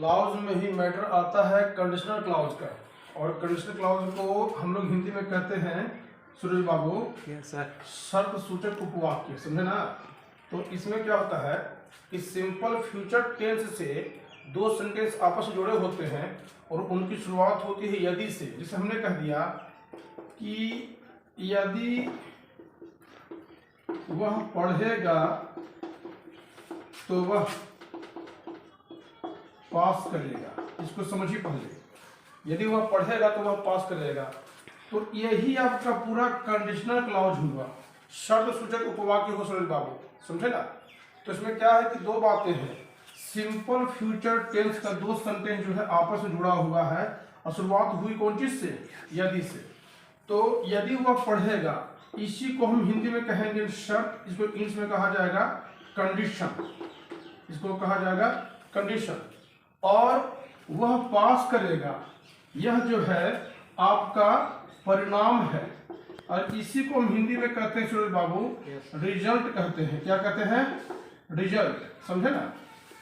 Clause में ही matter आता है कंडीशनल क्लाउज का। और कंडीशनल क्लाउज को हम लोग हिंदी में कहते हैं सूरज बाबू शर्त सूचक उपवाक्य, समझे ना। तो इसमें क्या होता है कि सिंपल फ्यूचर टेंस से दो सेंटेंस आपस में जुड़े होते हैं और उनकी शुरुआत होती है यदि से। जैसे हमने कह दिया कि यदि वह पढ़ेगा तो वह पास करेगा। इसको समझिए पहले, यदि वह पढ़ेगा तो वह पास करेगा। तो यही आपका पूरा कंडीशनल क्लॉज हुआ, शर्त सूचक उपवाक्य हो सूरज बाबू, समझे ना। तो इसमें क्या है कि दो बातें हैं, सिंपल फ्यूचर टेंस का दो सेंटेंस जो है आपस में जुड़ा हुआ है और शुरुआत हुई कौन चीज से, यदि से। तो यदि वह पढ़ेगा, इसी को हम हिंदी में कहेंगे शर्त, इसको इंग्लिश में कहा जाएगा कंडीशन, इसको कहा जाएगा कंडीशन। और वह पास करेगा, यह जो है आपका परिणाम है और इसी को हम हिंदी में कहते हैं सूरज बाबू रिजल्ट कहते हैं। क्या कहते हैं, रिजल्ट, समझे ना।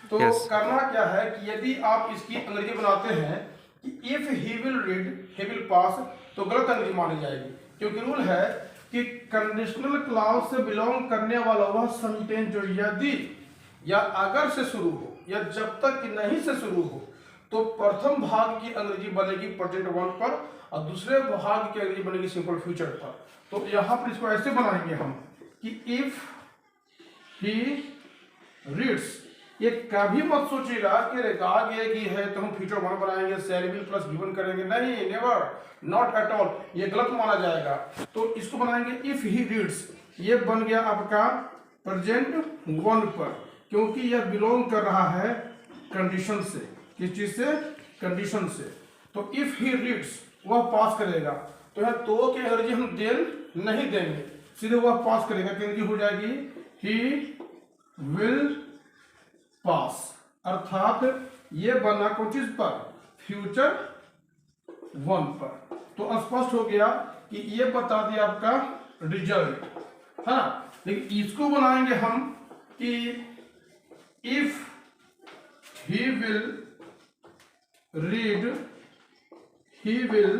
तो करना क्या है कि यदि आप इसकी अंग्रेजी बनाते हैं कि if he will read he will pass, तो गलत अंग्रेजी मानी जाएगी, क्योंकि रूल है कि कंडीशनल क्लॉज से बिलोंग करने वाला वह सेंटेंस जो यदि या अगर से शुरू हो या जब तक कि नहीं से शुरू हो, तो प्रथम भाग की अंग्रेजी बनेगी प्रेजेंट वन पर और दूसरे भाग की अंग्रेजी बनेगी सिंपल फ्यूचर पर। तो यहां पर इसको ऐसे बनाएंगे हम कि इफ ही रीड्स, ये कभी मत सोचिएगा कि रेगाग की है तो हम फ्यूचर वन बनाएंगे, शैल विल प्लस गिवन करेंगे, नहीं, नेवर, नॉट एट ऑल, ये गलत माना जाएगा। तो इसको बनाएंगे इफ ही रीड्स, ये बन गया आपका प्रेजेंट वन पर, क्योंकि यह बिलोंग कर रहा है कंडीशन से। किस चीज से, कंडीशन से। तो इफ ही रीड्स, वह पास करेगा, तो यह तो की अंग्रेजी हम देन नहीं देंगे, सीधे वह पास करेगा की अंग्रेजी हो जाएगी ही विल पास। अर्थात ये बना कौन चीज पर, फ्यूचर वन पर। तो स्पष्ट हो गया कि ये बता दिया आपका रिजल्ट, है ना। लेकिन इसको बनाएंगे हम कि if he will read he will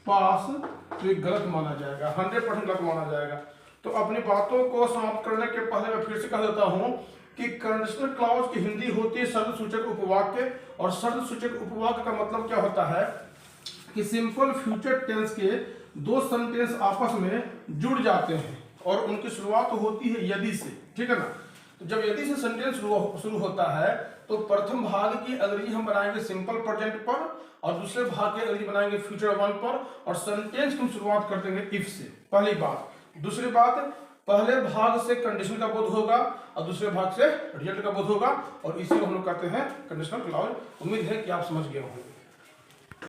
pass, तो ये गलत माना जाएगा, 100% गलत माना जाएगा। तो अपनी बातों को समाप्त करने के पहले मैं फिर से कह देता हूं कि कंडीशनल क्लॉज की हिंदी होती है शर्त सूचक उपवाक्य। और शर्त सूचक उपवाक्य का मतलब क्या होता है कि सिंपल फ्यूचर टेंस के दो सेंटेंस आपस में जुड़ जाते हैं और उनकी शुरुआत होती है यदि से, ठीक है ना। तो जब यदि से सेंटेंस शुरू होता है तो प्रथम भाग की अंग्रेजी हम बनाएंगे सिंपल प्रेजेंट पर और दूसरे भाग की अंग्रेजी बनाएंगे फ्यूचर वन पर, और सेंटेंस की हम शुरुआत कर देंगे इफ से, पहली बात। दूसरी बात, पहले भाग से कंडीशन का बोध होगा और दूसरे भाग से रिजल्ट का बोध होगा, और इसी को हम लोग कहते हैं कंडीशनल क्लॉज। उम्मीद है कि आप समझ गए होंगे।